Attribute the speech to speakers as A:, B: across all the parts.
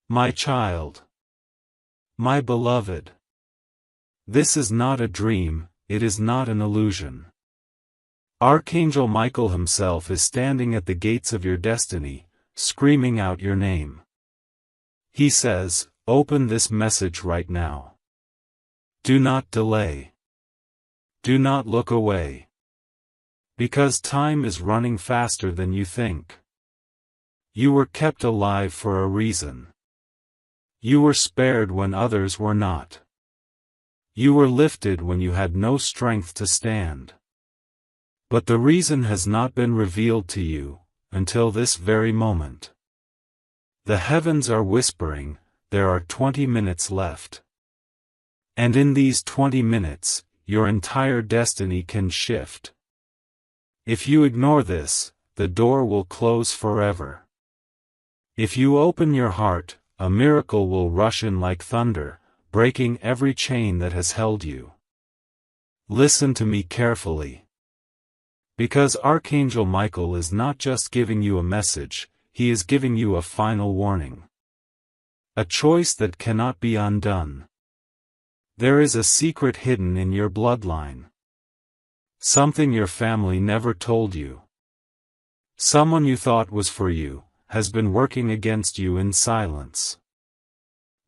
A: My child. My beloved. This is not a dream, it is not an illusion. Archangel Michael himself is standing at the gates of your destiny, screaming out your name. He says, open this message right now. Do not delay. Do not look away. Because time is running faster than you think. You were kept alive for a reason. You were spared when others were not. You were lifted when you had no strength to stand. But the reason has not been revealed to you, until this very moment. The heavens are whispering, there are 20 minutes left. And in these 20 minutes, your entire destiny can shift. If you ignore this, the door will close forever. If you open your heart, a miracle will rush in like thunder, breaking every chain that has held you. Listen to me carefully. Because Archangel Michael is not just giving you a message, he is giving you a final warning. A choice that cannot be undone. There is a secret hidden in your bloodline. Something your family never told you. Someone you thought was for you, has been working against you in silence.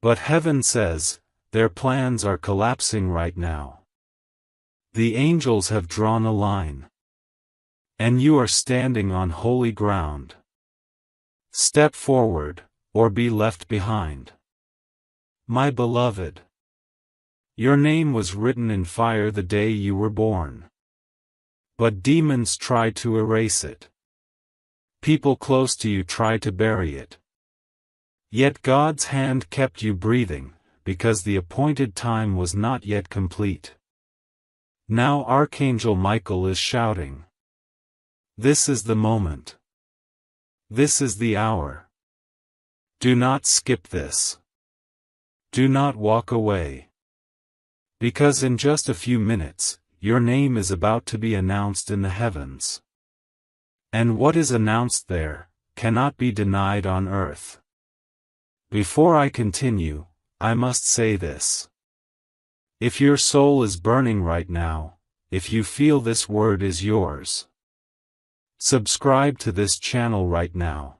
A: But heaven says, their plans are collapsing right now. The angels have drawn a line. And you are standing on holy ground. Step forward, or be left behind. My beloved. Your name was written in fire the day you were born. But demons tried to erase it. People close to you tried to bury it. Yet God's hand kept you breathing, because the appointed time was not yet complete. Now Archangel Michael is shouting. This is the moment. This is the hour. Do not skip this. Do not walk away. Because in just a few minutes, your name is about to be announced in the heavens. And what is announced there, cannot be denied on earth. Before I continue, I must say this. If your soul is burning right now, if you feel this word is yours, subscribe to this channel right now.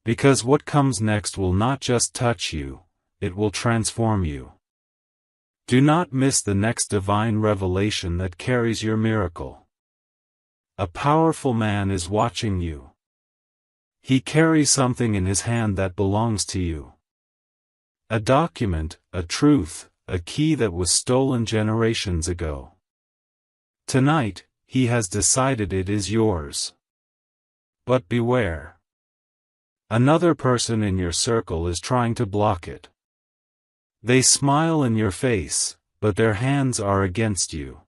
A: Because what comes next will not just touch you, it will transform you. Do not miss the next divine revelation that carries your miracle. A powerful man is watching you. He carries something in his hand that belongs to you. A document, a truth, a key that was stolen generations ago. Tonight, he has decided it is yours. But beware. Another person in your circle is trying to block it. They smile in your face, but their hands are against you.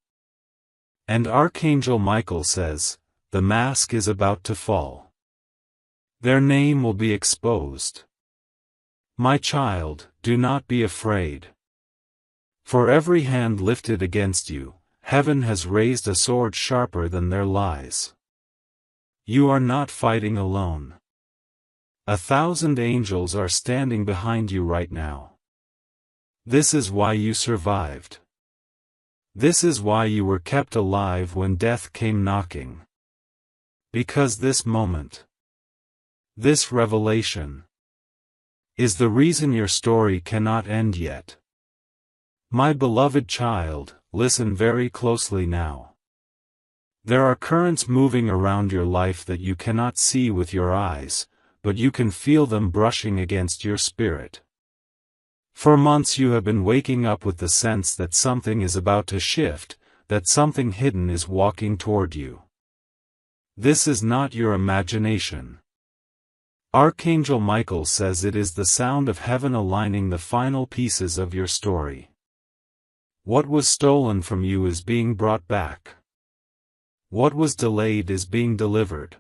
A: And Archangel Michael says, the mask is about to fall. Their name will be exposed. My child, do not be afraid. For every hand lifted against you, heaven has raised a sword sharper than their lies. You are not fighting alone. 1,000 angels are standing behind you right now. This is why you survived. This is why you were kept alive when death came knocking. Because this moment, this revelation, is the reason your story cannot end yet. My beloved child, listen very closely now. There are currents moving around your life that you cannot see with your eyes, but you can feel them brushing against your spirit. For months you have been waking up with the sense that something is about to shift, that something hidden is walking toward you. This is not your imagination. Archangel Michael says it is the sound of heaven aligning the final pieces of your story. What was stolen from you is being brought back. What was delayed is being delivered.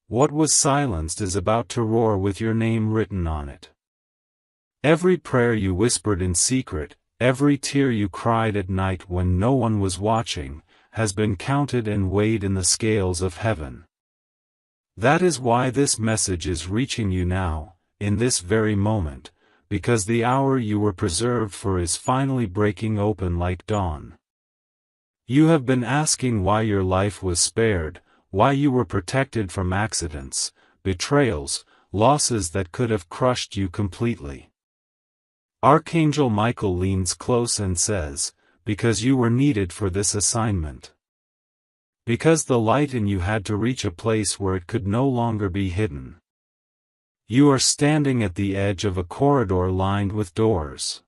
A: What was silenced is about to roar with your name written on it. Every prayer you whispered in secret, every tear you cried at night when no one was watching, has been counted and weighed in the scales of heaven. That is why this message is reaching you now, in this very moment, because the hour you were preserved for is finally breaking open like dawn. You have been asking why your life was spared, why you were protected from accidents, betrayals, losses that could have crushed you completely. Archangel Michael leans close and says, because you were needed for this assignment. Because the light in you had to reach a place where it could no longer be hidden. You are standing at the edge of a corridor lined with doors.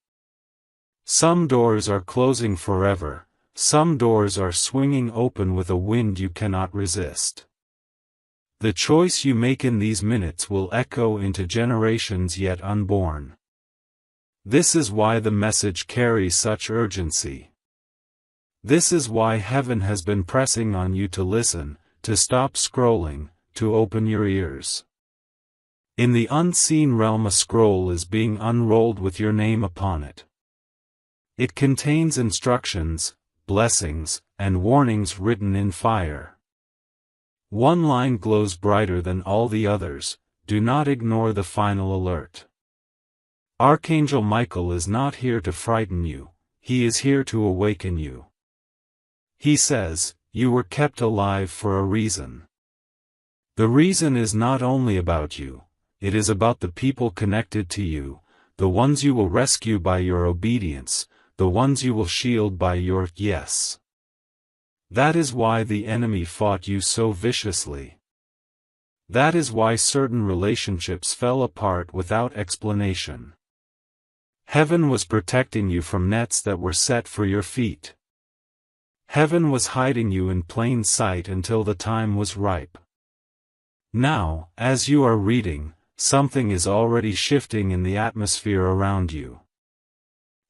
A: Some doors are closing forever, some doors are swinging open with a wind you cannot resist. The choice you make in these minutes will echo into generations yet unborn. This is why the message carries such urgency. This is why heaven has been pressing on you to listen, to stop scrolling, to open your ears. In the unseen realm a scroll is being unrolled with your name upon it. It contains instructions, blessings, and warnings written in fire. One line glows brighter than all the others: do not ignore the final alert. Archangel Michael is not here to frighten you, he is here to awaken you. He says, you were kept alive for a reason. The reason is not only about you, it is about the people connected to you, the ones you will rescue by your obedience, the ones you will shield by your yes. That is why the enemy fought you so viciously. That is why certain relationships fell apart without explanation. Heaven was protecting you from nets that were set for your feet. Heaven was hiding you in plain sight until the time was ripe. Now, as you are reading, something is already shifting in the atmosphere around you.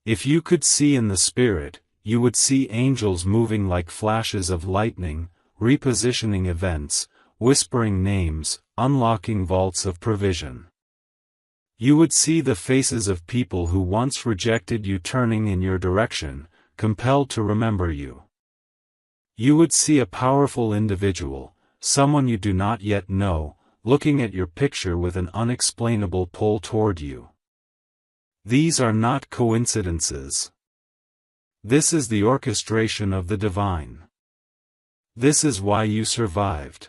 A: If you could see in the spirit, you would see angels moving like flashes of lightning, repositioning events, whispering names, unlocking vaults of provision. You would see the faces of people who once rejected you turning in your direction, compelled to remember you. You would see a powerful individual, someone you do not yet know, looking at your picture with an unexplainable pull toward you. These are not coincidences. This is the orchestration of the divine. This is why you survived.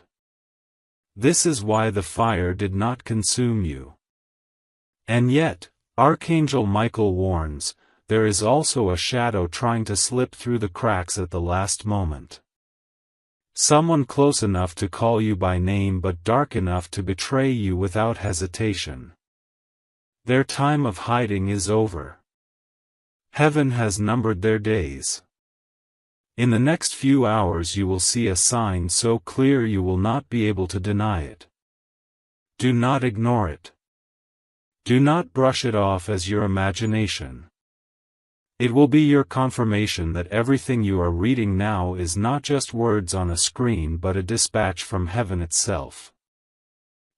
A: This is why the fire did not consume you. And yet, Archangel Michael warns, there is also a shadow trying to slip through the cracks at the last moment. Someone close enough to call you by name but dark enough to betray you without hesitation. Their time of hiding is over. Heaven has numbered their days. In the next few hours you will see a sign so clear you will not be able to deny it. Do not ignore it. Do not brush it off as your imagination. It will be your confirmation that everything you are reading now is not just words on a screen but a dispatch from heaven itself.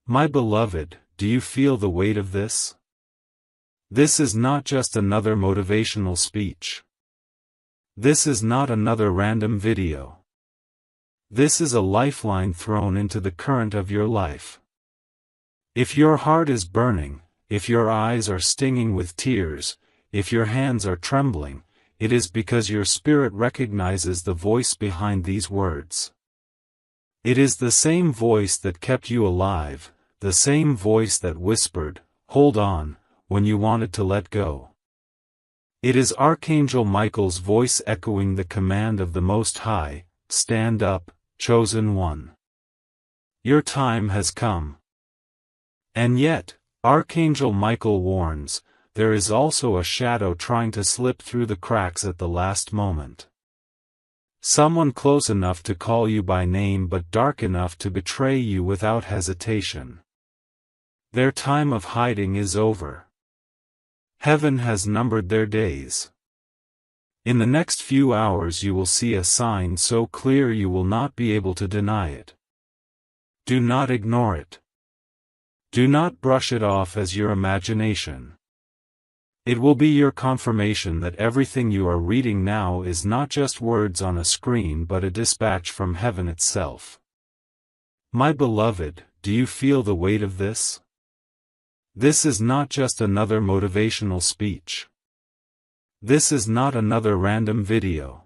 A: My beloved, do you feel the weight of this? This is not just another motivational speech. This is not another random video. This is a lifeline thrown into the current of your life. If your heart is burning, if your eyes are stinging with tears, if your hands are trembling, it is because your spirit recognizes the voice behind these words. It is the same voice that kept you alive, the same voice that whispered, "Hold on," when you wanted to let go. It is Archangel Michael's voice echoing the command of the Most High, "Stand up, chosen one. Your time has come." And yet, Archangel Michael warns, there is also a shadow trying to slip through the cracks at the last moment. Someone close enough to call you by name but dark enough to betray you without hesitation. Their time of hiding is over. Heaven has numbered their days. In the next few hours you will see a sign so clear you will not be able to deny it. Do not ignore it. Do not brush it off as your imagination. It will be your confirmation that everything you are reading now is not just words on a screen but a dispatch from heaven itself. My beloved, do you feel the weight of this? This is not just another motivational speech. This is not another random video.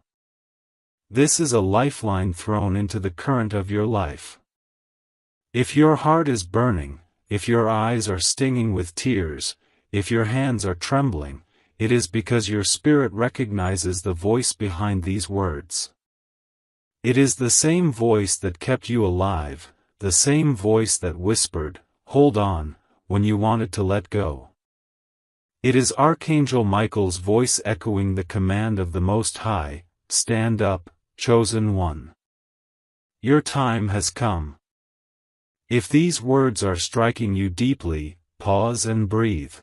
A: This is a lifeline thrown into the current of your life. If your heart is burning, if your eyes are stinging with tears, if your hands are trembling, it is because your spirit recognizes the voice behind these words. It is the same voice that kept you alive, the same voice that whispered, "Hold on," when you wanted to let go. It is Archangel Michael's voice echoing the command of the Most High, "Stand up, chosen one. Your time has come." If these words are striking you deeply, pause and breathe.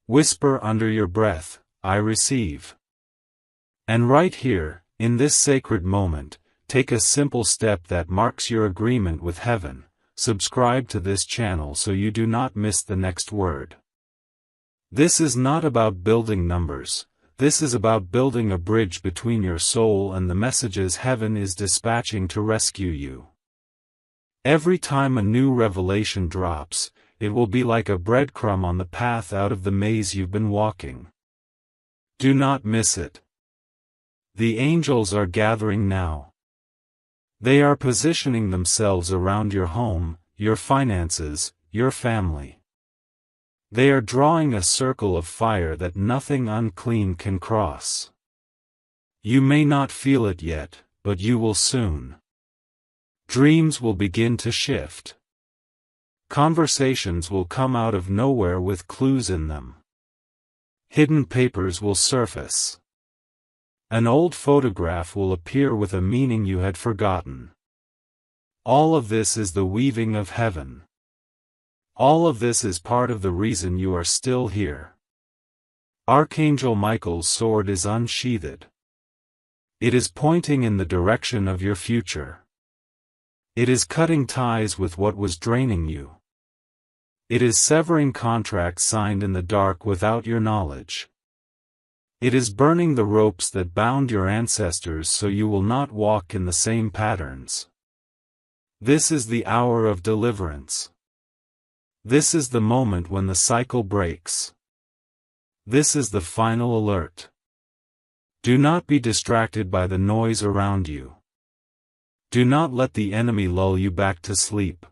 A: Whisper under your breath, "I receive." And right here, in this sacred moment, take a simple step that marks your agreement with heaven. Subscribe to this channel so you do not miss the next word. This is not about building numbers, this is about building a bridge between your soul and the messages heaven is dispatching to rescue you. Every time a new revelation drops, it will be like a breadcrumb on the path out of the maze you've been walking. Do not miss it. The angels are gathering now. They are positioning themselves around your home, your finances, your family. They are drawing a circle of fire that nothing unclean can cross. You may not feel it yet, but you will soon. Dreams will begin to shift. Conversations will come out of nowhere with clues in them. Hidden papers will surface. An old photograph will appear with a meaning you had forgotten. All of this is the weaving of heaven. All of this is part of the reason you are still here. Archangel Michael's sword is unsheathed. It is pointing in the direction of your future. It is cutting ties with what was draining you. It is severing contracts signed in the dark without your knowledge. It is burning the ropes that bound your ancestors so you will not walk in the same patterns. This is the hour of deliverance. This is the moment when the cycle breaks. This is the final alert. Do not be distracted by the noise around you. Do not let the enemy lull you back to sleep.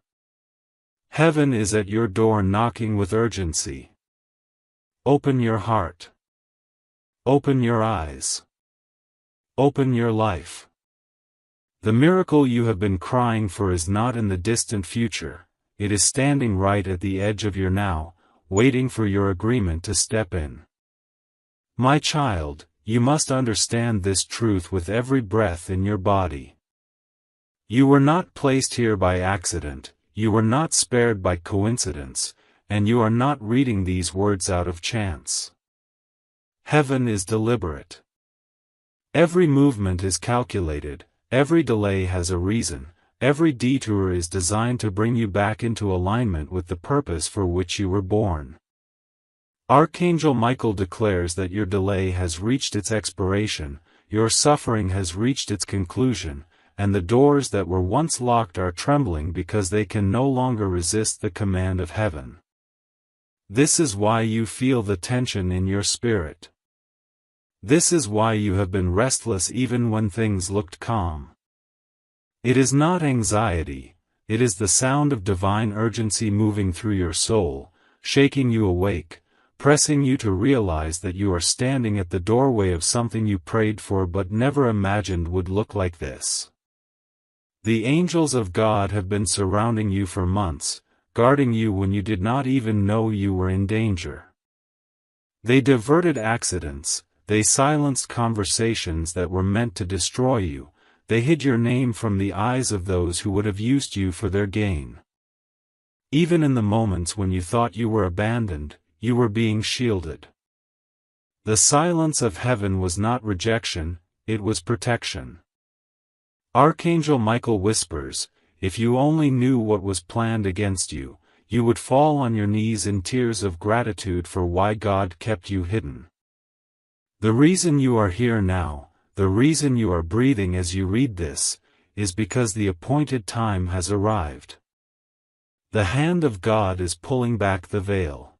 A: Heaven is at your door knocking with urgency. Open your heart. Open your eyes. Open your life. The miracle you have been crying for is not in the distant future. It is standing right at the edge of your now, waiting for your agreement to step in. My child, you must understand this truth with every breath in your body. You were not placed here by accident, you were not spared by coincidence, and you are not reading these words out of chance. Heaven is deliberate. Every movement is calculated, every delay has a reason. Every detour is designed to bring you back into alignment with the purpose for which you were born. Archangel Michael declares that your delay has reached its expiration, your suffering has reached its conclusion, and the doors that were once locked are trembling because they can no longer resist the command of heaven. This is why you feel the tension in your spirit. This is why you have been restless even when things looked calm. It is not anxiety, it is the sound of divine urgency moving through your soul, shaking you awake, pressing you to realize that you are standing at the doorway of something you prayed for but never imagined would look like this. The angels of God have been surrounding you for months, guarding you when you did not even know you were in danger. They diverted accidents, they silenced conversations that were meant to destroy you. They hid your name from the eyes of those who would have used you for their gain. Even in the moments when you thought you were abandoned, you were being shielded. The silence of heaven was not rejection, it was protection. Archangel Michael whispers, if you only knew what was planned against you, you would fall on your knees in tears of gratitude for why God kept you hidden. The reason you are here now, the reason you are breathing as you read this, is because the appointed time has arrived. The hand of God is pulling back the veil.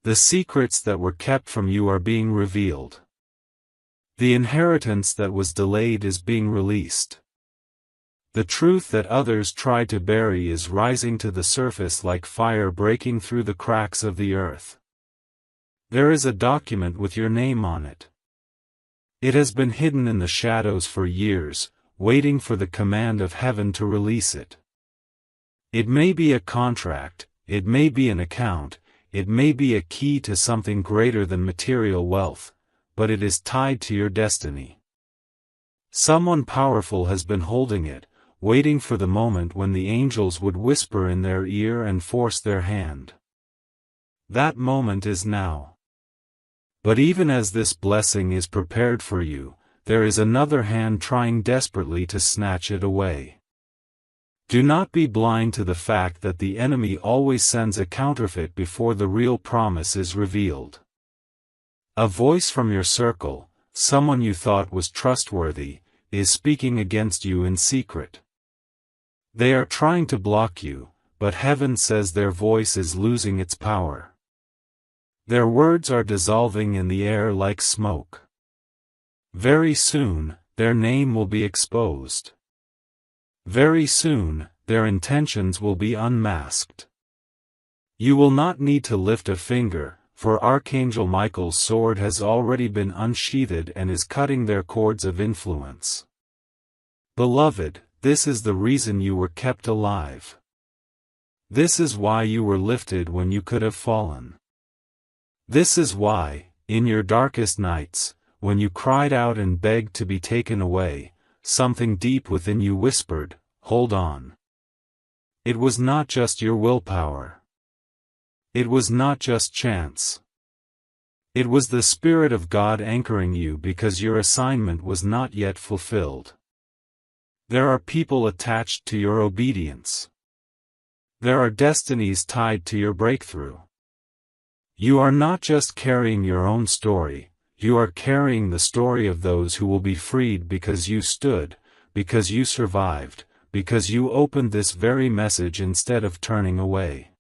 A: The secrets that were kept from you are being revealed. The inheritance that was delayed is being released. The truth that others tried to bury is rising to the surface like fire breaking through the cracks of the earth. There is a document with your name on it. It has been hidden in the shadows for years, waiting for the command of heaven to release it. It may be a contract, it may be an account, it may be a key to something greater than material wealth, but it is tied to your destiny. Someone powerful has been holding it, waiting for the moment when the angels would whisper in their ear and force their hand. That moment is now. But even as this blessing is prepared for you, there is another hand trying desperately to snatch it away. Do not be blind to the fact that the enemy always sends a counterfeit before the real promise is revealed. A voice from your circle, someone you thought was trustworthy, is speaking against you in secret. They are trying to block you, but heaven says their voice is losing its power. Their words are dissolving in the air like smoke. Very soon, their name will be exposed. Very soon, their intentions will be unmasked. You will not need to lift a finger, for Archangel Michael's sword has already been unsheathed and is cutting their cords of influence. Beloved, this is the reason you were kept alive. This is why you were lifted when you could have fallen. This is why, in your darkest nights, when you cried out and begged to be taken away, something deep within you whispered, "Hold on." It was not just your willpower. It was not just chance. It was the Spirit of God anchoring you because your assignment was not yet fulfilled. There are people attached to your obedience. There are destinies tied to your breakthrough. You are not just carrying your own story, you are carrying the story of those who will be freed because you stood, because you survived, because you opened this very message instead of turning away.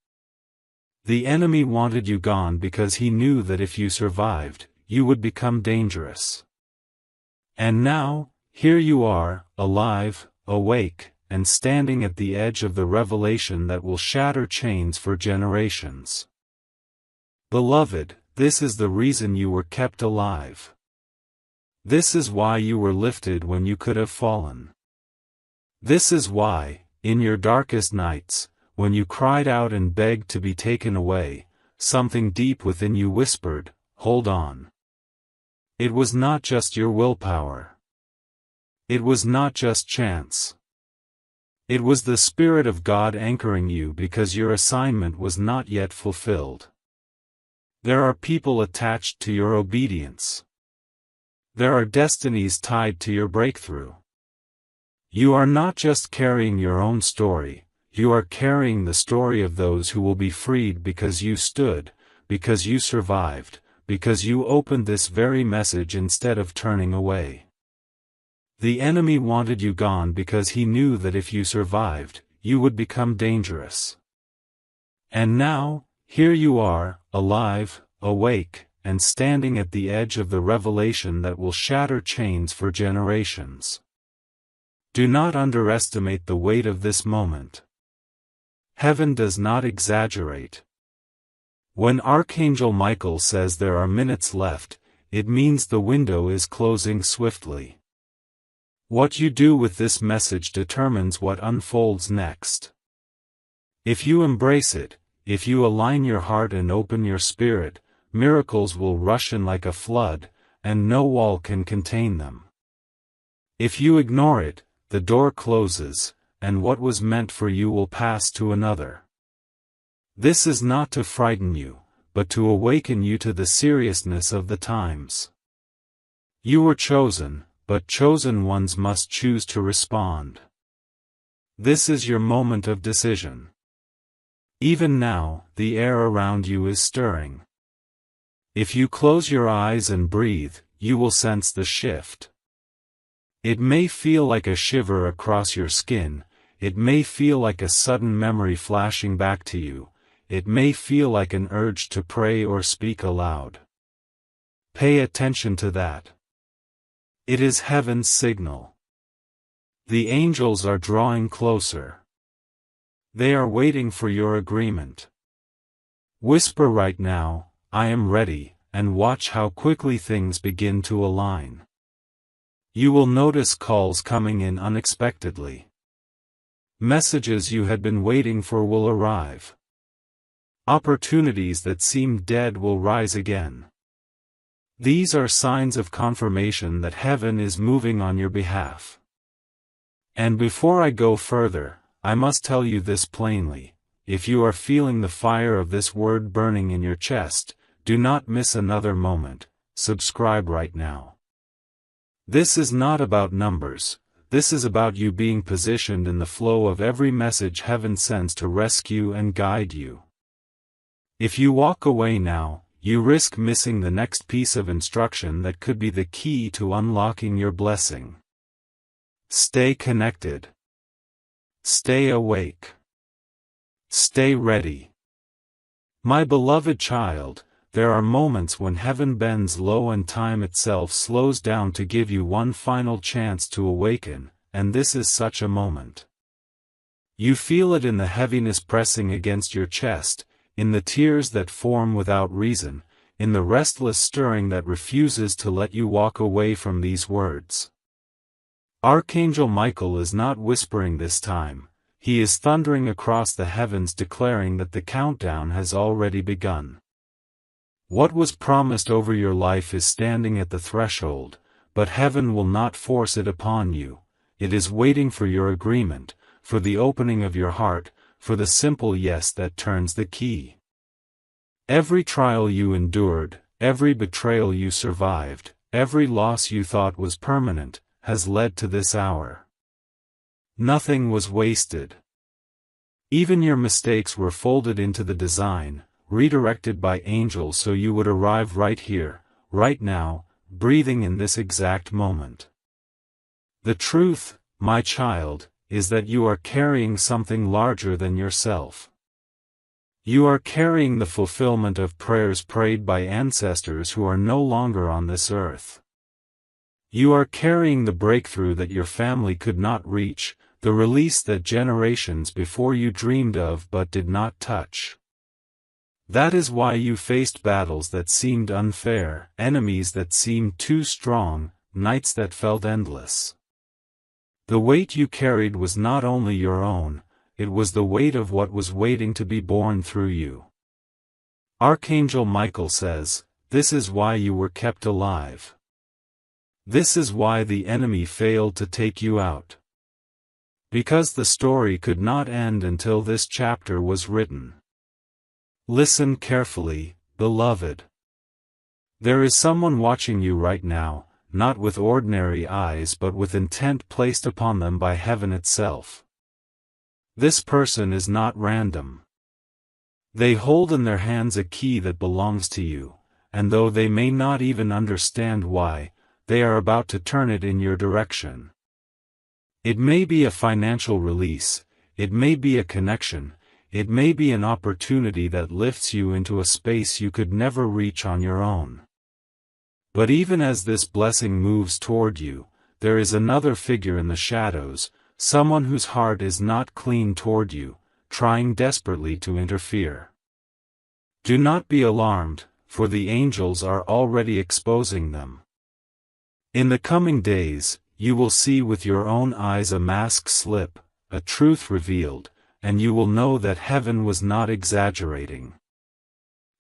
A: The enemy wanted you gone because he knew that if you survived, you would become dangerous. And now, here you are, alive, awake, and standing at the edge of the revelation that will shatter chains for generations. Beloved, this is the reason you were kept alive. This is why you were lifted when you could have fallen. This is why, in your darkest nights, when you cried out and begged to be taken away, something deep within you whispered, "Hold on." It was not just your willpower. It was not just chance. It was the Spirit of God anchoring you because your assignment was not yet fulfilled. There are people attached to your obedience. There are destinies tied to your breakthrough. You are not just carrying your own story, you are carrying the story of those who will be freed because you stood, because you survived, because you opened this very message instead of turning away. The enemy wanted you gone because he knew that if you survived, you would become dangerous. And now, here you are, alive, awake, and standing at the edge of the revelation that will shatter chains for generations. Do not underestimate the weight of this moment. Heaven does not exaggerate. When Archangel Michael says there are minutes left, it means the window is closing swiftly. What you do with this message determines what unfolds next. If you embrace it, if you align your heart and open your spirit, miracles will rush in like a flood, and no wall can contain them. If you ignore it, the door closes, and what was meant for you will pass to another. This is not to frighten you, but to awaken you to the seriousness of the times. You were chosen, but chosen ones must choose to respond. This is your moment of decision. Even now, the air around you is stirring. If you close your eyes and breathe, you will sense the shift. It may feel like a shiver across your skin, It may feel like a sudden memory flashing back to you. It may feel like an urge to pray or speak aloud. Pay attention to that. It is heaven's signal. The angels are drawing closer. They are waiting for your agreement. Whisper right now, "I am ready," and watch how quickly things begin to align. You will notice calls coming in unexpectedly. Messages you had been waiting for will arrive. Opportunities that seemed dead will rise again. These are signs of confirmation that heaven is moving on your behalf. And before I go further, I must tell you this plainly: if you are feeling the fire of this word burning in your chest, do not miss another moment. Subscribe right now. This is not about numbers. This is about you being positioned in the flow of every message heaven sends to rescue and guide you. If you walk away now, you risk missing the next piece of instruction that could be the key to unlocking your blessing. Stay connected. Stay awake. Stay ready. My beloved child, there are moments when heaven bends low and time itself slows down to give you one final chance to awaken, and this is such a moment. You feel it in the heaviness pressing against your chest, in the tears that form without reason, in the restless stirring that refuses to let you walk away from these words. Archangel Michael is not whispering this time. He is thundering across the heavens declaring that the countdown has already begun. What was promised over your life is standing at the threshold, but heaven will not force it upon you. It is waiting for your agreement, for the opening of your heart, for the simple yes that turns the key. Every trial you endured, every betrayal you survived, every loss you thought was permanent, has led to this hour. Nothing was wasted. Even your mistakes were folded into the design, redirected by angels so you would arrive right here, right now, breathing in this exact moment. The truth, my child, is that you are carrying something larger than yourself. You are carrying the fulfillment of prayers prayed by ancestors who are no longer on this earth. You are carrying the breakthrough that your family could not reach, the release that generations before you dreamed of but did not touch. That is why you faced battles that seemed unfair, enemies that seemed too strong, nights that felt endless. The weight you carried was not only your own, it was the weight of what was waiting to be born through you. Archangel Michael says, this is why you were kept alive. This is why the enemy failed to take you out. Because the story could not end until this chapter was written. Listen carefully, beloved. There is someone watching you right now, not with ordinary eyes but with intent placed upon them by heaven itself. This person is not random. They hold in their hands a key that belongs to you, and though they may not even understand why, they are about to turn it in your direction. It may be a financial release, it may be a connection, it may be an opportunity that lifts you into a space you could never reach on your own. But even as this blessing moves toward you, there is another figure in the shadows, someone whose heart is not clean toward you, trying desperately to interfere. Do not be alarmed, for the angels are already exposing them. In the coming days, you will see with your own eyes a mask slip, a truth revealed, and you will know that heaven was not exaggerating.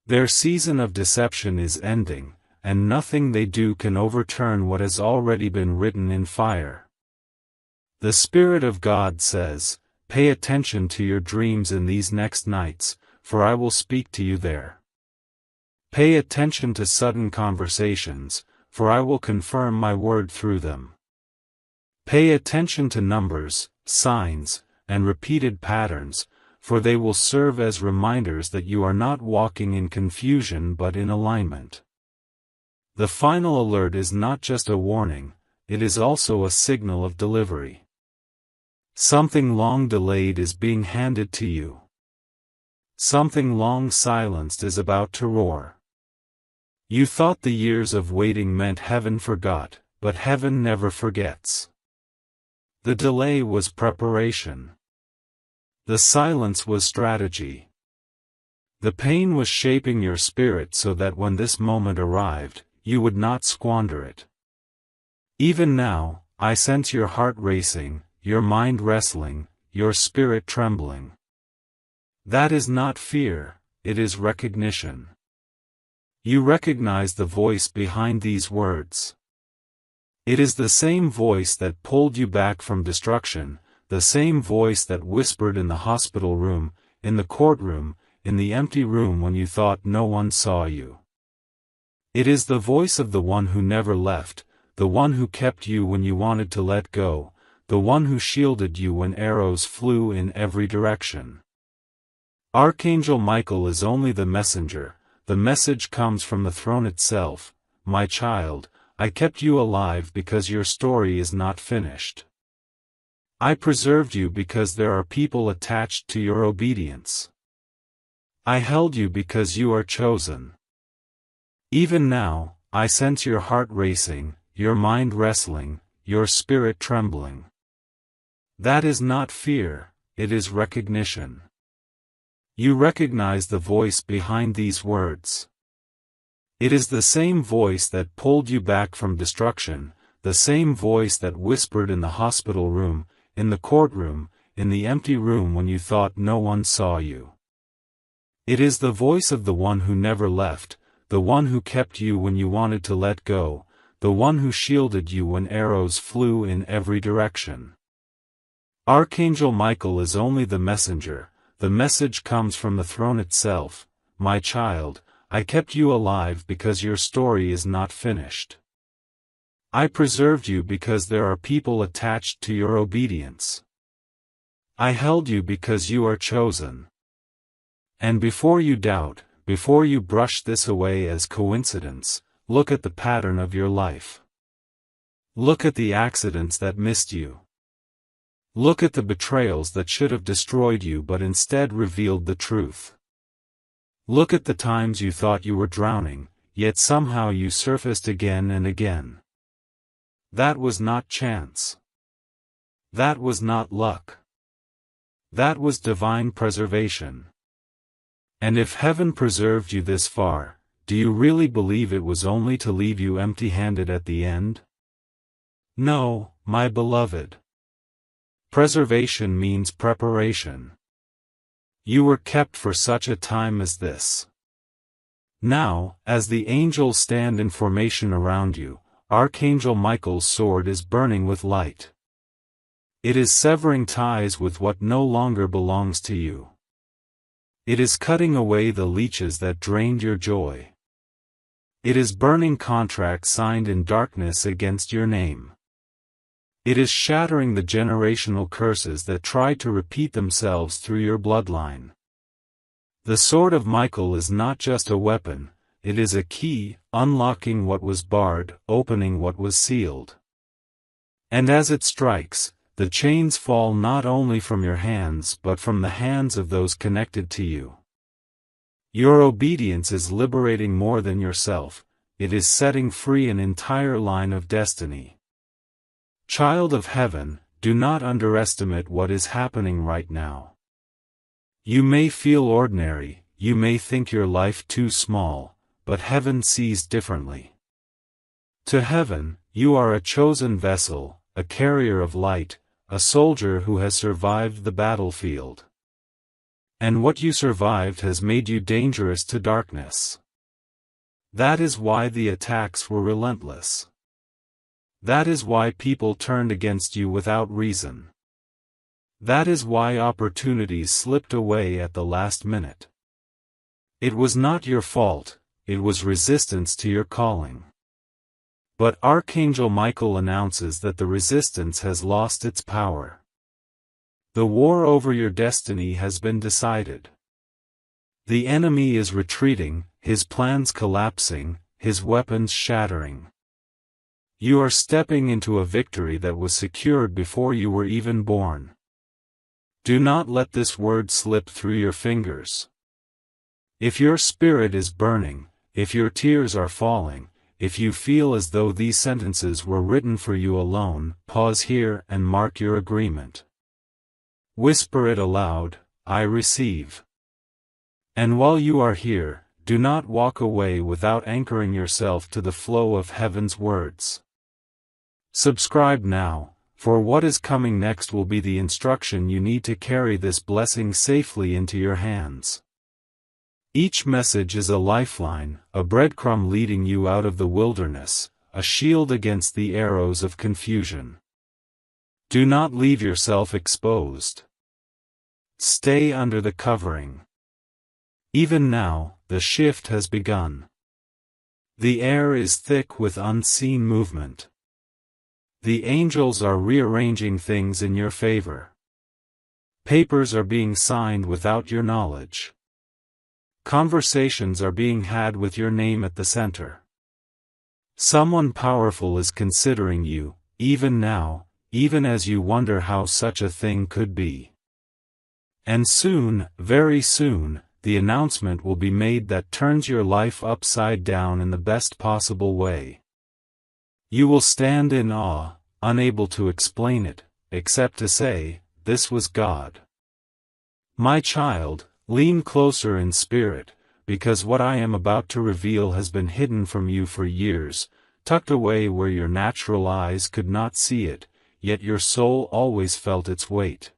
A: Their season of deception is ending, and nothing they do can overturn what has already been written in fire. The Spirit of God says, pay attention to your dreams in these next nights, for I will speak to you there. Pay attention to sudden conversations, for I will confirm my word through them. Pay attention to numbers, signs, and repeated patterns, for they will serve as reminders that you are not walking in confusion but in alignment. The final alert is not just a warning, it is also a signal of delivery. Something long delayed is being handed to you. Something long silenced is about to roar. You thought the years of waiting meant heaven forgot, but heaven never forgets. The delay was preparation. The silence was strategy. The pain was shaping your spirit so that when this moment arrived, you would not squander it. Even now, I sense your heart racing, your mind wrestling, your spirit trembling. That is not fear, it is recognition. You recognize the voice behind these words. It is the same voice that pulled you back from destruction, the same voice that whispered in the hospital room, in the courtroom, in the empty room when you thought no one saw you. It is the voice of the one who never left, the one who kept you when you wanted to let go, the one who shielded you when arrows flew in every direction. Archangel Michael is only the messenger, the message comes from the throne itself. My child, I kept you alive because your story is not finished. I preserved you because there are people attached to your obedience. I held you because you are chosen. Even now, I sense your heart racing, your mind wrestling, your spirit trembling. That is not fear, it is recognition. You recognize the voice behind these words. It is the same voice that pulled you back from destruction, the same voice that whispered in the hospital room, in the courtroom, in the empty room when you thought no one saw you. It is the voice of the one who never left, the one who kept you when you wanted to let go, the one who shielded you when arrows flew in every direction. Archangel Michael is only the messenger, the message comes from the throne itself. My child, I kept you alive because your story is not finished. I preserved you because there are people attached to your obedience. I held you because you are chosen. And before you doubt, before you brush this away as coincidence, look at the pattern of your life. Look at the accidents that missed you. Look at the betrayals that should have destroyed you but instead revealed the truth. Look at the times you thought you were drowning, yet somehow you surfaced again and again. That was not chance. That was not luck. That was divine preservation. And if heaven preserved you this far, do you really believe it was only to leave you empty-handed at the end? No, my beloved. Preservation means preparation. You were kept for such a time as this. Now, as the angels stand in formation around you, Archangel Michael's sword is burning with light. It is severing ties with what no longer belongs to you. It is cutting away the leeches that drained your joy. It is burning contracts signed in darkness against your name. It is shattering the generational curses that tried to repeat themselves through your bloodline. The sword of Michael is not just a weapon, it is a key, unlocking what was barred, opening what was sealed. And as it strikes, the chains fall not only from your hands but from the hands of those connected to you. Your obedience is liberating more than yourself, it is setting free an entire line of destiny. Child of heaven, do not underestimate what is happening right now. You may feel ordinary, you may think your life too small, but heaven sees differently. To heaven, you are a chosen vessel, a carrier of light, a soldier who has survived the battlefield. And what you survived has made you dangerous to darkness. That is why the attacks were relentless. That is why people turned against you without reason. That is why opportunities slipped away at the last minute. It was not your fault, it was resistance to your calling. But Archangel Michael announces that the resistance has lost its power. The war over your destiny has been decided. The enemy is retreating, his plans collapsing, his weapons shattering. You are stepping into a victory that was secured before you were even born. Do not let this word slip through your fingers. If your spirit is burning, if your tears are falling, if you feel as though these sentences were written for you alone, pause here and mark your agreement. Whisper it aloud, I receive. And while you are here, do not walk away without anchoring yourself to the flow of heaven's words. Subscribe now, for what is coming next will be the instruction you need to carry this blessing safely into your hands. Each message is a lifeline, a breadcrumb leading you out of the wilderness, a shield against the arrows of confusion. Do not leave yourself exposed. Stay under the covering. Even now, the shift has begun. The air is thick with unseen movement. The angels are rearranging things in your favor. Papers are being signed without your knowledge. Conversations are being had with your name at the center. Someone powerful is considering you, even now, even as you wonder how such a thing could be. And soon, very soon, the announcement will be made that turns your life upside down in the best possible way. You will stand in awe, unable to explain it, except to say, this was God. My child, lean closer in spirit, because what I am about to reveal has been hidden from you for years, tucked away where your natural eyes could not see it, yet your soul always felt its weight.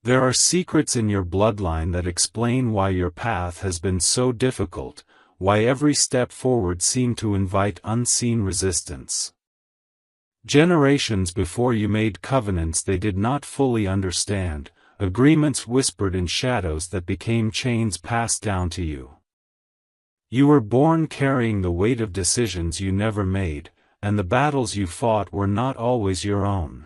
A: There are secrets in your bloodline that explain why your path has been so difficult, why every step forward seemed to invite unseen resistance. Generations before you made covenants they did not fully understand, agreements whispered in shadows that became chains passed down to you. You were born carrying the weight of decisions you never made, and the battles you fought were not always your own.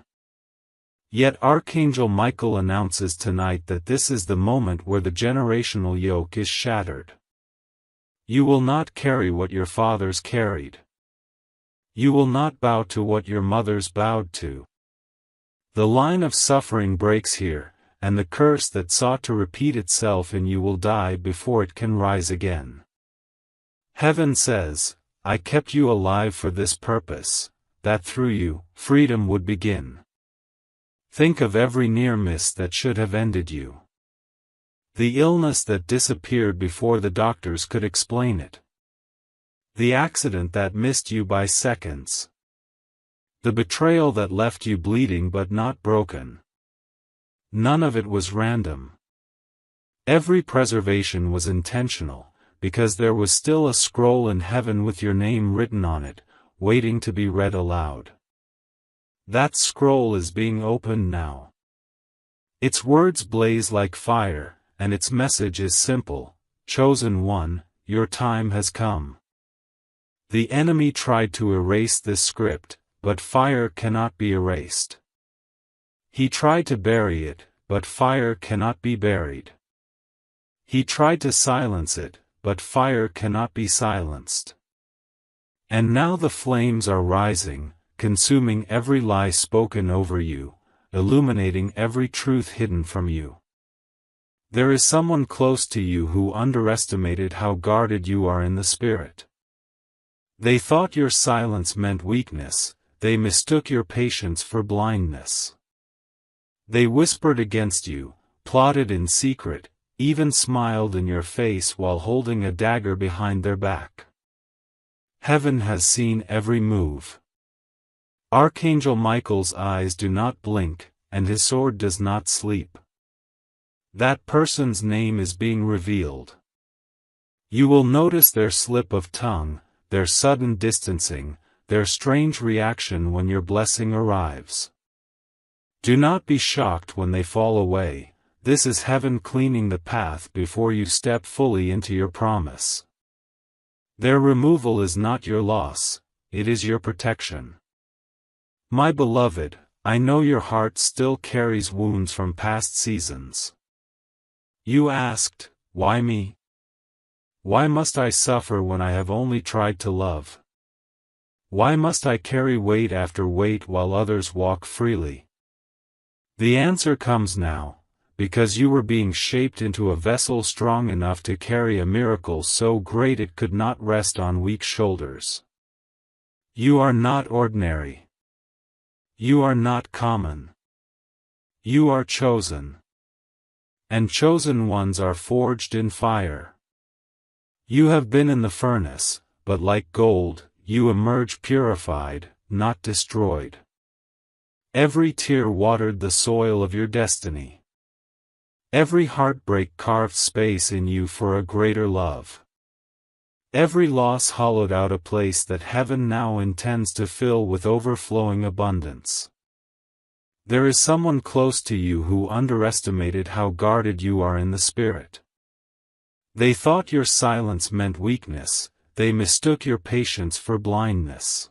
A: Yet Archangel Michael announces tonight that this is the moment where the generational yoke is shattered. You will not carry what your fathers carried. You will not bow to what your mothers bowed to. The line of suffering breaks here, and the curse that sought to repeat itself in you will die before it can rise again. Heaven says, I kept you alive for this purpose, that through you, freedom would begin. Think of every near miss that should have ended you. The illness that disappeared before the doctors could explain it. The accident that missed you by seconds. The betrayal that left you bleeding but not broken. None of it was random. Every preservation was intentional, because there was still a scroll in heaven with your name written on it, waiting to be read aloud. That scroll is being opened now. Its words blaze like fire, and its message is simple, chosen one, your time has come. The enemy tried to erase this script, but fire cannot be erased. He tried to bury it, but fire cannot be buried. He tried to silence it, but fire cannot be silenced. And now the flames are rising, consuming every lie spoken over you, illuminating every truth hidden from you. There is someone close to you who underestimated how guarded you are in the spirit. They thought your silence meant weakness, they mistook your patience for blindness. They whispered against you, plotted in secret, even smiled in your face while holding a dagger behind their back. Heaven has seen every move. Archangel Michael's eyes do not blink, and his sword does not sleep. That person's name is being revealed. You will notice their slip of tongue, their sudden distancing, their strange reaction when your blessing arrives. Do not be shocked when they fall away, this is heaven cleaning the path before you step fully into your promise. Their removal is not your loss, it is your protection. My beloved, I know your heart still carries wounds from past seasons. You asked, why me? Why must I suffer when I have only tried to love? Why must I carry weight after weight while others walk freely? The answer comes now, because you were being shaped into a vessel strong enough to carry a miracle so great it could not rest on weak shoulders. You are not ordinary. You are not common. You are chosen. And chosen ones are forged in fire. You have been in the furnace, but like gold, you emerge purified, not destroyed. Every tear watered the soil of your destiny. Every heartbreak carved space in you for a greater love. Every loss hollowed out a place that heaven now intends to fill with overflowing abundance. There is someone close to you who underestimated how guarded you are in the spirit. They thought your silence meant weakness, they mistook your patience for blindness.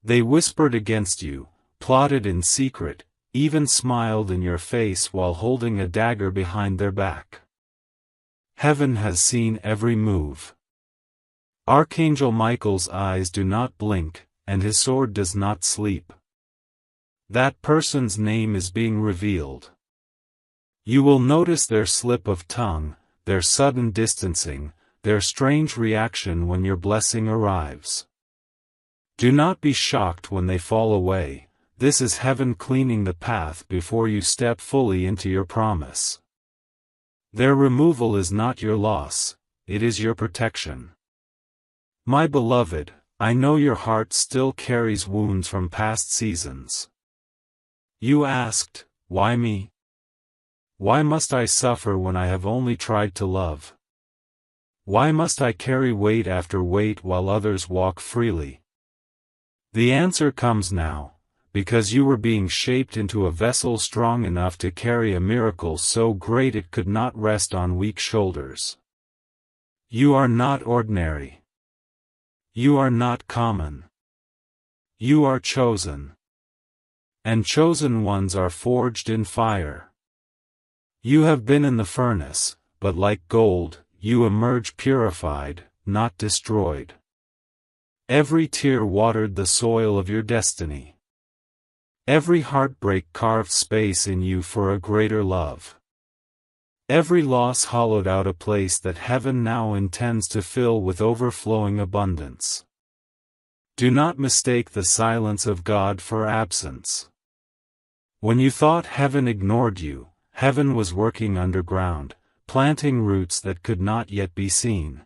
A: They whispered against you, plotted in secret, even smiled in your face while holding a dagger behind their back. Heaven has seen every move. Archangel Michael's eyes do not blink, and his sword does not sleep. That person's name is being revealed. You will notice their slip of tongue, their sudden distancing, their strange reaction when your blessing arrives. Do not be shocked when they fall away. This is heaven cleaning the path before you step fully into your promise. Their removal is not your loss, it is your protection. My beloved, I know your heart still carries wounds from past seasons. You asked, why me? Why must I suffer when I have only tried to love? Why must I carry weight after weight while others walk freely? The answer comes now, because you were being shaped into a vessel strong enough to carry a miracle so great it could not rest on weak shoulders. You are not ordinary. You are not common. You are chosen. And chosen ones are forged in fire. You have been in the furnace, but like gold, you emerge purified, not destroyed. Every tear watered the soil of your destiny. Every heartbreak carved space in you for a greater love. Every loss hollowed out a place that heaven now intends to fill with overflowing abundance. Do not mistake the silence of God for absence. When you thought heaven ignored you, heaven was working underground, planting roots that could not yet be seen.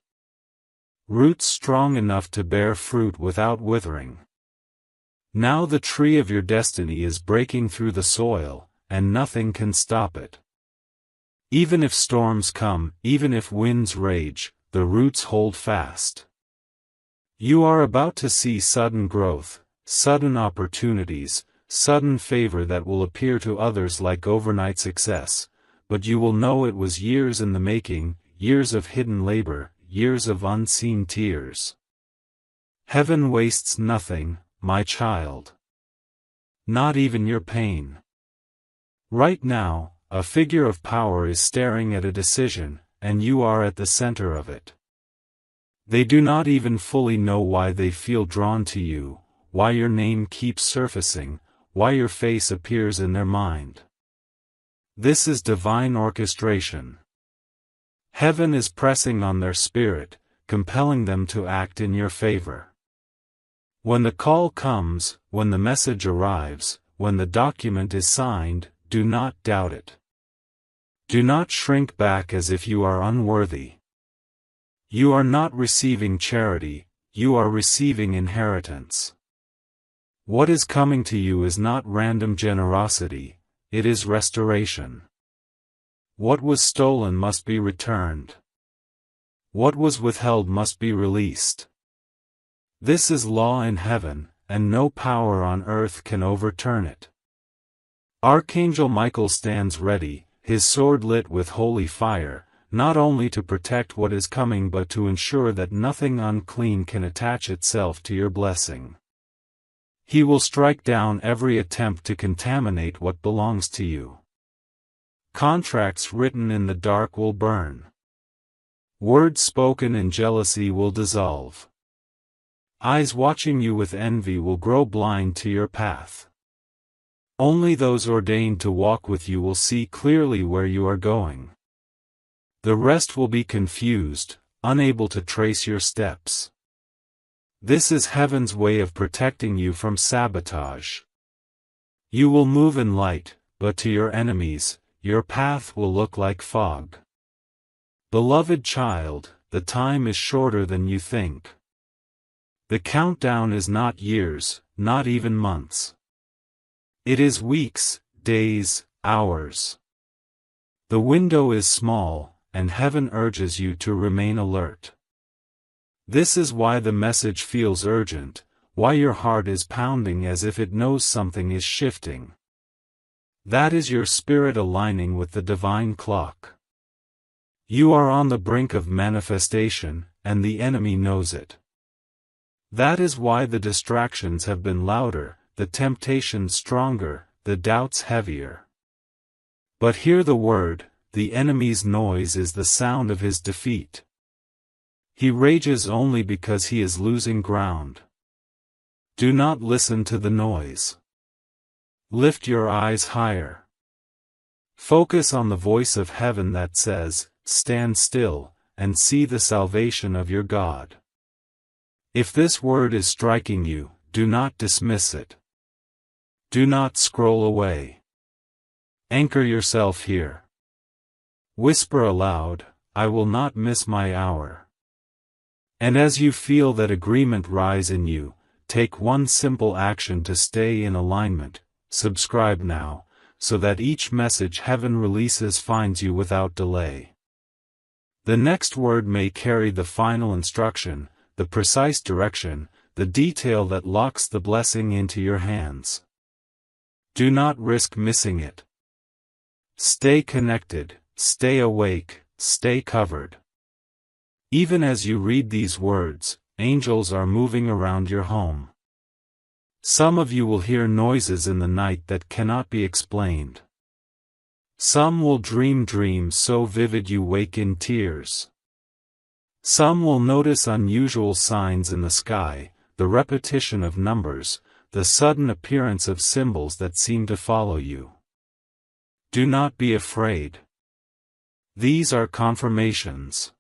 A: Roots strong enough to bear fruit without withering. Now the tree of your destiny is breaking through the soil, and nothing can stop it. Even if storms come, even if winds rage, the roots hold fast. You are about to see sudden growth, sudden opportunities, sudden favor that will appear to others like overnight success, but you will know it was years in the making, years of hidden labor, years of unseen tears. Heaven wastes nothing, my child. Not even your pain. Right now, a figure of power is staring at a decision, and you are at the center of it. They do not even fully know why they feel drawn to you, why your name keeps surfacing, why your face appears in their mind. This is divine orchestration. Heaven is pressing on their spirit, compelling them to act in your favor. When the call comes, when the message arrives, when the document is signed, do not doubt it. Do not shrink back as if you are unworthy. You are not receiving charity, you are receiving inheritance. What is coming to you is not random generosity, it is restoration. What was stolen must be returned. What was withheld must be released. This is law in heaven, and no power on earth can overturn it. Archangel Michael stands ready, his sword lit with holy fire, not only to protect what is coming but to ensure that nothing unclean can attach itself to your blessing. He will strike down every attempt to contaminate what belongs to you. Contracts written in the dark will burn. Words spoken in jealousy will dissolve. Eyes watching you with envy will grow blind to your path. Only those ordained to walk with you will see clearly where you are going. The rest will be confused, unable to trace your steps. This is heaven's way of protecting you from sabotage. You will move in light, but to your enemies, your path will look like fog. Beloved child, the time is shorter than you think. The countdown is not years, not even months. It is weeks, days, hours. The window is small, and heaven urges you to remain alert. This is why the message feels urgent, why your heart is pounding as if it knows something is shifting. That is your spirit aligning with the divine clock. You are on the brink of manifestation, and the enemy knows it. That is why the distractions have been louder, the temptations stronger, the doubts heavier. But hear the word, the enemy's noise is the sound of his defeat. He rages only because he is losing ground. Do not listen to the noise. Lift your eyes higher. Focus on the voice of heaven that says, "Stand still, and see the salvation of your God." If this word is striking you, do not dismiss it. Do not scroll away. Anchor yourself here. Whisper aloud, "I will not miss my hour." And as you feel that agreement rise in you, take one simple action to stay in alignment. Subscribe now, so that each message heaven releases finds you without delay. The next word may carry the final instruction, the precise direction, the detail that locks the blessing into your hands. Do not risk missing it. Stay connected, stay awake, stay covered. Even as you read these words, angels are moving around your home. Some of you will hear noises in the night that cannot be explained. Some will dream dreams so vivid you wake in tears. Some will notice unusual signs in the sky, the repetition of numbers, the sudden appearance of symbols that seem to follow you. Do not be afraid. These are confirmations.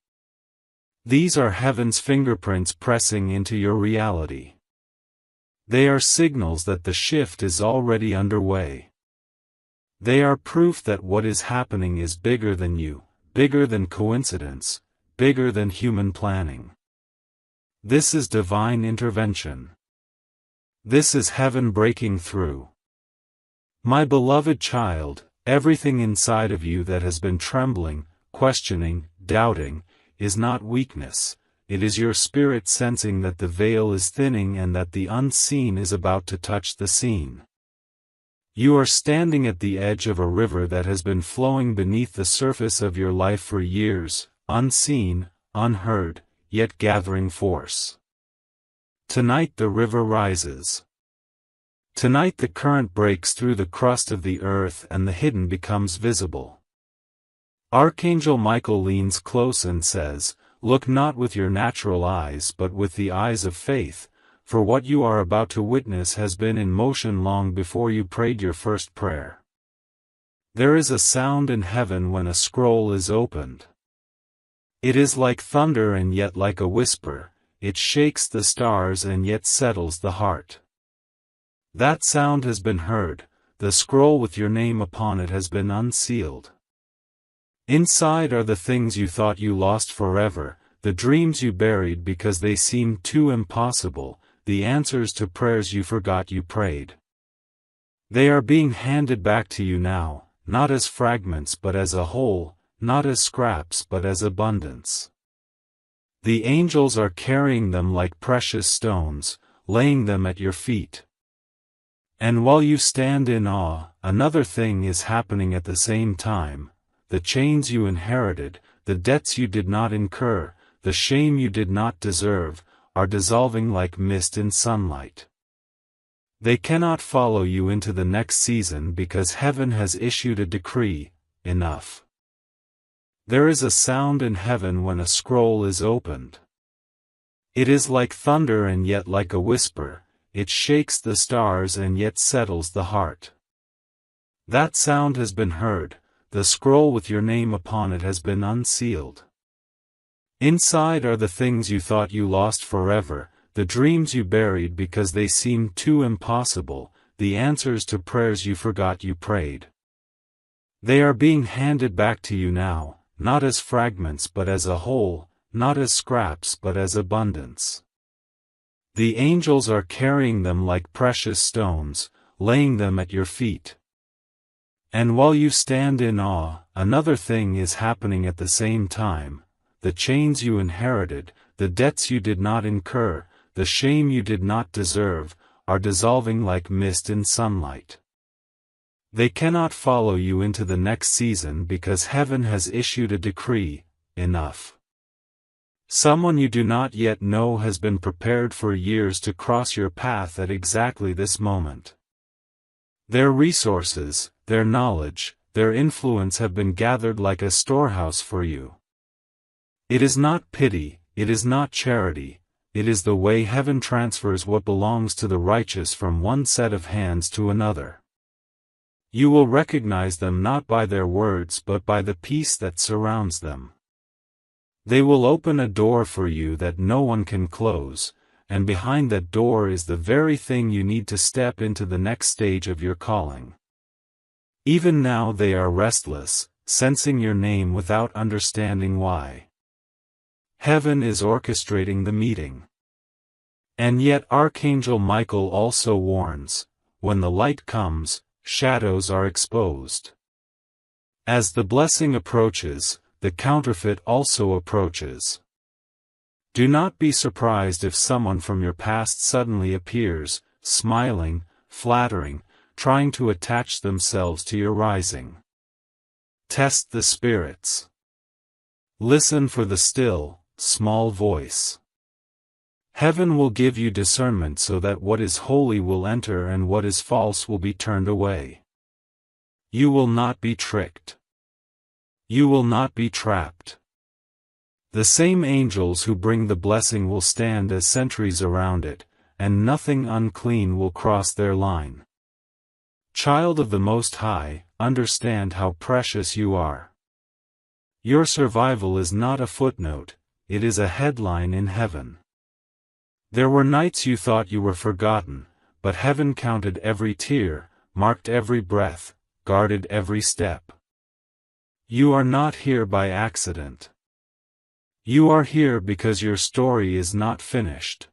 A: These are heaven's fingerprints pressing into your reality. They are signals that the shift is already underway. They are proof that what is happening is bigger than you, bigger than coincidence, bigger than human planning. This is divine intervention. This is heaven breaking through. My beloved child, everything inside of you that has been trembling, questioning, doubting, is not weakness, it is your spirit sensing that the veil is thinning and that the unseen is about to touch the seen. You are standing at the edge of a river that has been flowing beneath the surface of your life for years, unseen, unheard, yet gathering force. Tonight the river rises. Tonight the current breaks through the crust of the earth and the hidden becomes visible. Archangel Michael leans close and says, "Look not with your natural eyes but with the eyes of faith, for what you are about to witness has been in motion long before you prayed your first prayer." There is a sound in heaven when a scroll is opened. It is like thunder and yet like a whisper, it shakes the stars and yet settles the heart. That sound has been heard, the scroll with your name upon it has been unsealed. Inside are the things you thought you lost forever, the dreams you buried because they seemed too impossible, the answers to prayers you forgot you prayed. They are being handed back to you now, not as fragments but as a whole, not as scraps but as abundance. The angels are carrying them like precious stones, laying them at your feet. And while you stand in awe, another thing is happening at the same time. The chains you inherited, the debts you did not incur, the shame you did not deserve, are dissolving like mist in sunlight. They cannot follow you into the next season because heaven has issued a decree, enough. There is a sound in heaven when a scroll is opened. It is like thunder and yet like a whisper, it shakes the stars and yet settles the heart. That sound has been heard, the scroll with your name upon it has been unsealed. Inside are the things you thought you lost forever, the dreams you buried because they seemed too impossible, the answers to prayers you forgot you prayed. They are being handed back to you now, not as fragments but as a whole, not as scraps but as abundance. The angels are carrying them like precious stones, laying them at your feet. And while you stand in awe, another thing is happening at the same time. The chains you inherited, the debts you did not incur, the shame you did not deserve, are dissolving like mist in sunlight. They cannot follow you into the next season because heaven has issued a decree: enough. Someone you do not yet know has been prepared for years to cross your path at exactly this moment. Their resources, their knowledge, their influence have been gathered like a storehouse for you. It is not pity, it is not charity, it is the way heaven transfers what belongs to the righteous from one set of hands to another. You will recognize them not by their words but by the peace that surrounds them. They will open a door for you that no one can close, and behind that door is the very thing you need to step into the next stage of your calling. Even now they are restless, sensing your name without understanding why. Heaven is orchestrating the meeting. And yet Archangel Michael also warns, when the light comes, shadows are exposed. As the blessing approaches, the counterfeit also approaches. Do not be surprised if someone from your past suddenly appears, smiling, flattering, trying to attach themselves to your rising. Test the spirits. Listen for the still, small voice. Heaven will give you discernment so that what is holy will enter and what is false will be turned away. You will not be tricked. You will not be trapped. The same angels who bring the blessing will stand as sentries around it, and nothing unclean will cross their line. Child of the Most High, understand how precious you are. Your survival is not a footnote, it is a headline in heaven. There were nights you thought you were forgotten, but heaven counted every tear, marked every breath, guarded every step. You are not here by accident. You are here because your story is not finished.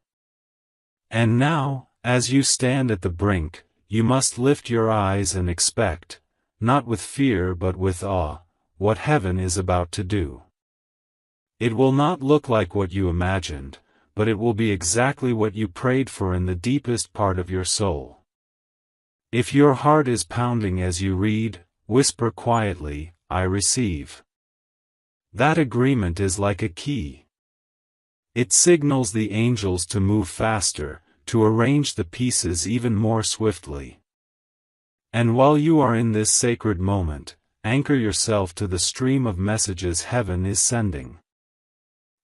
A: And now, as you stand at the brink, you must lift your eyes and expect, not with fear but with awe, what heaven is about to do. It will not look like what you imagined, but it will be exactly what you prayed for in the deepest part of your soul. If your heart is pounding as you read, whisper quietly, "I receive." That agreement is like a key. It signals the angels to move faster, to arrange the pieces even more swiftly. And while you are in this sacred moment, anchor yourself to the stream of messages heaven is sending.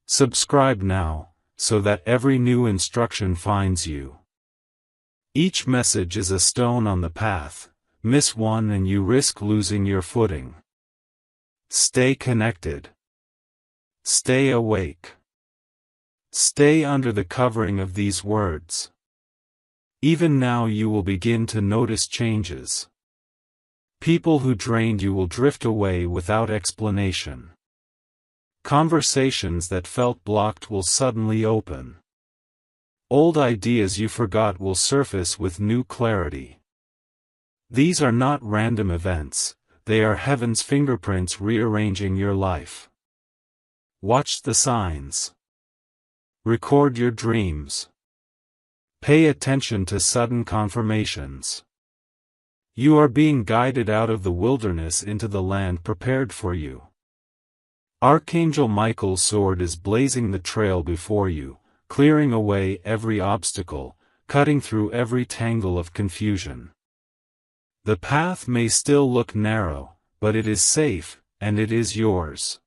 A: Subscribe now, so that every new instruction finds you. Each message is a stone on the path. Miss one and you risk losing your footing. Stay connected. Stay awake. Stay under the covering of these words. Even now you will begin to notice changes. People who drained you will drift away without explanation. Conversations that felt blocked will suddenly open. Old ideas you forgot will surface with new clarity. These are not random events, they are heaven's fingerprints rearranging your life. Watch the signs. Record your dreams. Pay attention to sudden confirmations. You are being guided out of the wilderness into the land prepared for you. Archangel Michael's sword is blazing the trail before you, clearing away every obstacle, cutting through every tangle of confusion. The path may still look narrow, but it is safe, and it is yours.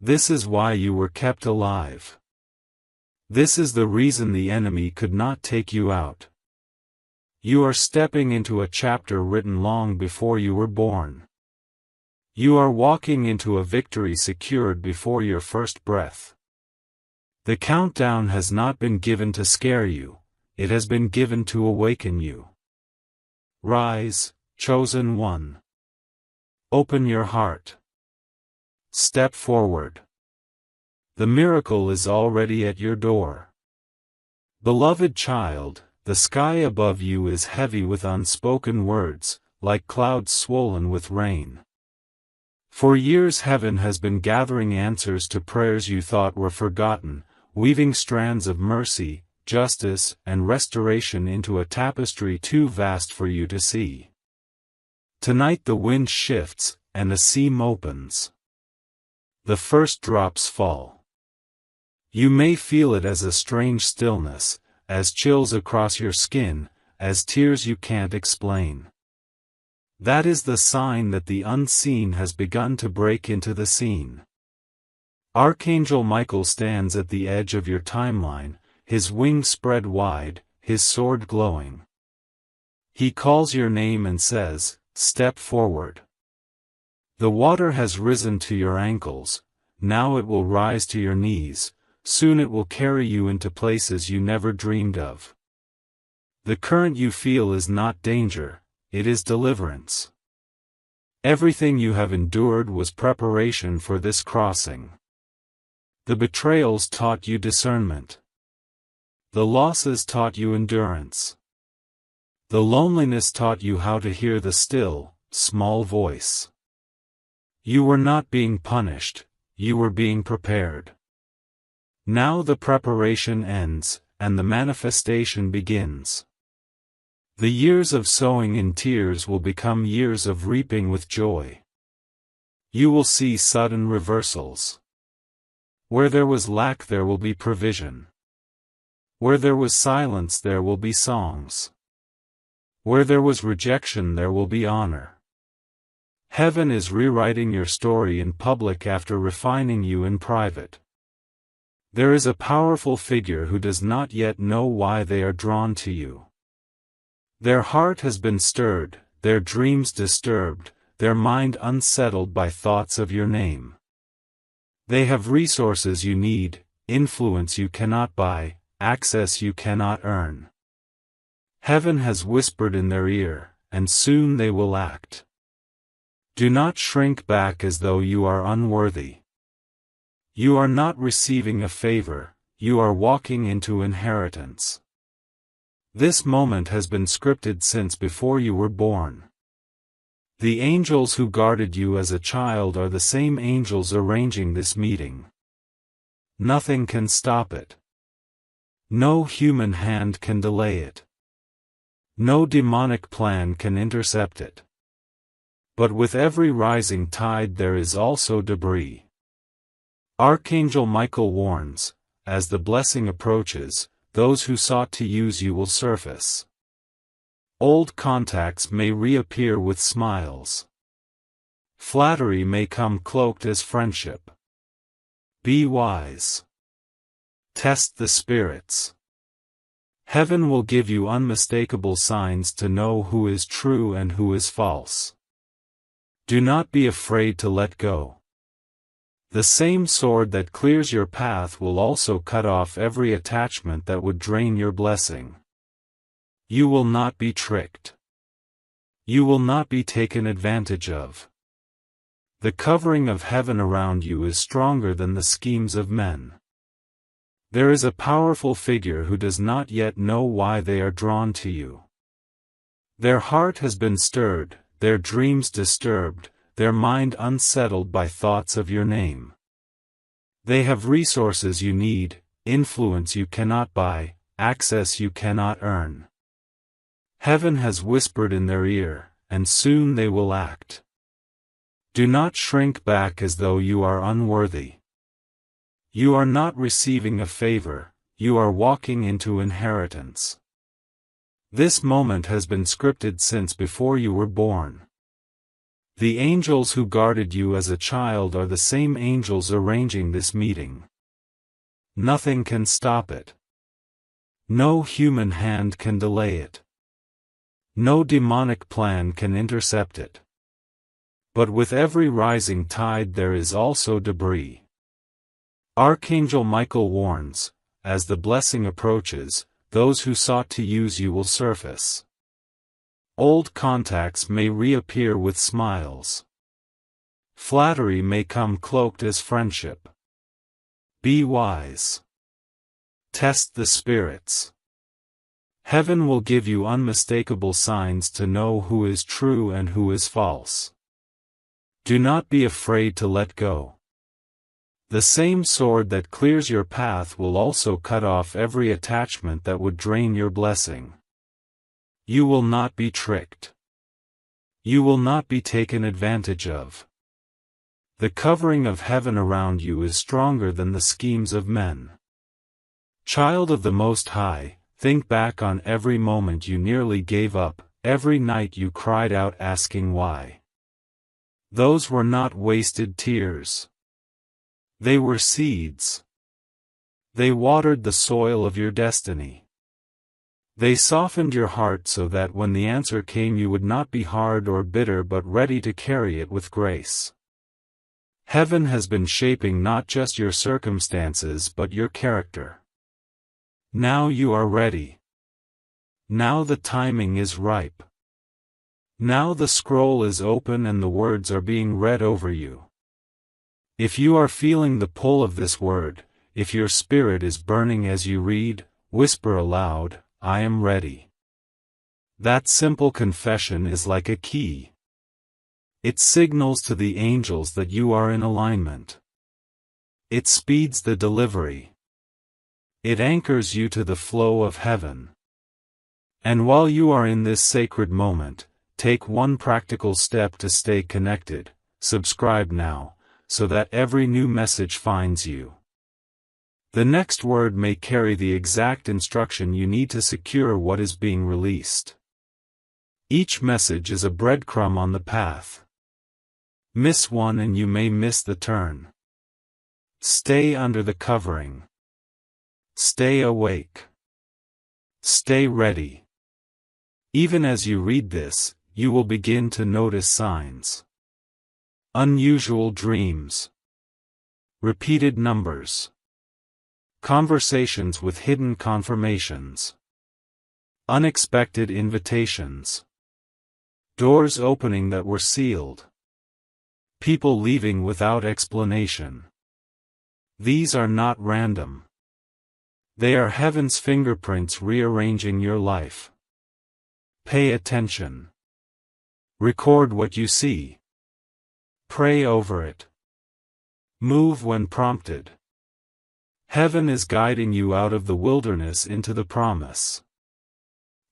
A: This is why you were kept alive. This is the reason the enemy could not take you out. You are stepping into a chapter written long before you were born. You are walking into a victory secured before your first breath. The countdown has not been given to scare you, it has been given to awaken you. Rise, chosen one. Open your heart. Step forward. The miracle is already at your door. Beloved child, the sky above you is heavy with unspoken words, like clouds swollen with rain. For years heaven has been gathering answers to prayers you thought were forgotten, weaving strands of mercy, justice, and restoration into a tapestry too vast for you to see. Tonight the wind shifts, and a seam opens. The first drops fall. You may feel it as a strange stillness, as chills across your skin, as tears you can't explain. That is the sign that the unseen has begun to break into the scene. Archangel Michael stands at the edge of your timeline, his wings spread wide, his sword glowing. He calls your name and says, "Step forward." The water has risen to your ankles, now it will rise to your knees, soon it will carry you into places you never dreamed of. The current you feel is not danger, it is deliverance. Everything you have endured was preparation for this crossing. The betrayals taught you discernment. The losses taught you endurance. The loneliness taught you how to hear the still, small voice. You were not being punished, you were being prepared. Now the preparation ends, and the manifestation begins. The years of sowing in tears will become years of reaping with joy. You will see sudden reversals. Where there was lack there will be provision. Where there was silence there will be songs. Where there was rejection there will be honor. Heaven is rewriting your story in public after refining you in private. There is a powerful figure who does not yet know why they are drawn to you. Their heart has been stirred, their dreams disturbed, their mind unsettled by thoughts of your name. They have resources you need, influence you cannot buy, access you cannot earn. Heaven has whispered in their ear, and soon they will act. Do not shrink back as though you are unworthy. You are not receiving a favor, you are walking into inheritance. This moment has been scripted since before you were born. The angels who guarded you as a child are the same angels arranging this meeting. Nothing can stop it. No human hand can delay it. No demonic plan can intercept it. But with every rising tide there is also debris. Archangel Michael warns, as the blessing approaches, those who sought to use you will surface. Old contacts may reappear with smiles. Flattery may come cloaked as friendship. Be wise. Test the spirits. Heaven will give you unmistakable signs to know who is true and who is false. Do not be afraid to let go. The same sword that clears your path will also cut off every attachment that would drain your blessing. You will not be tricked. You will not be taken advantage of. The covering of heaven around you is stronger than the schemes of men. There is a powerful figure who does not yet know why they are drawn to you. Their heart has been stirred, their dreams disturbed, their mind unsettled by thoughts of your name. They have resources you need, influence you cannot buy, access you cannot earn. Heaven has whispered in their ear, and soon they will act. Do not shrink back as though you are unworthy. You are not receiving a favor, you are walking into inheritance. This moment has been scripted since before you were born. The angels who guarded you as a child are the same angels arranging this meeting. Nothing can stop it. No human hand can delay it. No demonic plan can intercept it. But with every rising tide there is also debris. Archangel Michael warns, as the blessing approaches, those who sought to use you will surface. Old contacts may reappear with smiles. Flattery may come cloaked as friendship. Be wise. Test the spirits. Heaven will give you unmistakable signs to know who is true and who is false. Do not be afraid to let go. The same sword that clears your path will also cut off every attachment that would drain your blessing. You will not be tricked. You will not be taken advantage of. The covering of heaven around you is stronger than the schemes of men. Child of the Most High, think back on every moment you nearly gave up, every night you cried out asking why. Those were not wasted tears. They were seeds. They watered the soil of your destiny. They softened your heart so that when the answer came you would not be hard or bitter but ready to carry it with grace. Heaven has been shaping not just your circumstances but your character. Now you are ready. Now the timing is ripe. Now the scroll is open and the words are being read over you. If you are feeling the pull of this word, if your spirit is burning as you read, whisper aloud, I am ready. That simple confession is like a key. It signals to the angels that you are in alignment. It speeds the delivery. It anchors you to the flow of heaven. And while you are in this sacred moment, take one practical step to stay connected. Subscribe now, so that every new message finds you. The next word may carry the exact instruction you need to secure what is being released. Each message is a breadcrumb on the path. Miss one and you may miss the turn. Stay under the covering. Stay awake. Stay ready. Even as you read this, you will begin to notice signs. Unusual dreams. Repeated numbers. Conversations with hidden confirmations. Unexpected invitations. Doors opening that were sealed. People leaving without explanation. These are not random. They are heaven's fingerprints rearranging your life. Pay attention. Record what you see. Pray over it. Move when prompted. Heaven is guiding you out of the wilderness into the promise.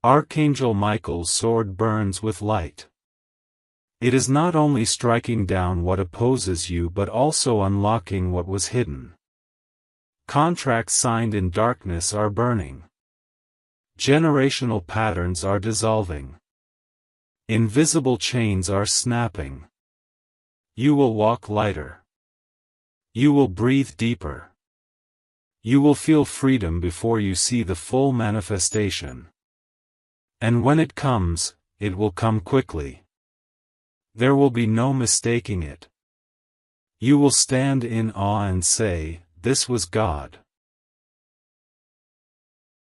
A: Archangel Michael's sword burns with light. It is not only striking down what opposes you but also unlocking what was hidden. Contracts signed in darkness are burning. Generational patterns are dissolving. Invisible chains are snapping. You will walk lighter. You will breathe deeper. You will feel freedom before you see the full manifestation. And when it comes, it will come quickly. There will be no mistaking it. You will stand in awe and say, "This was God."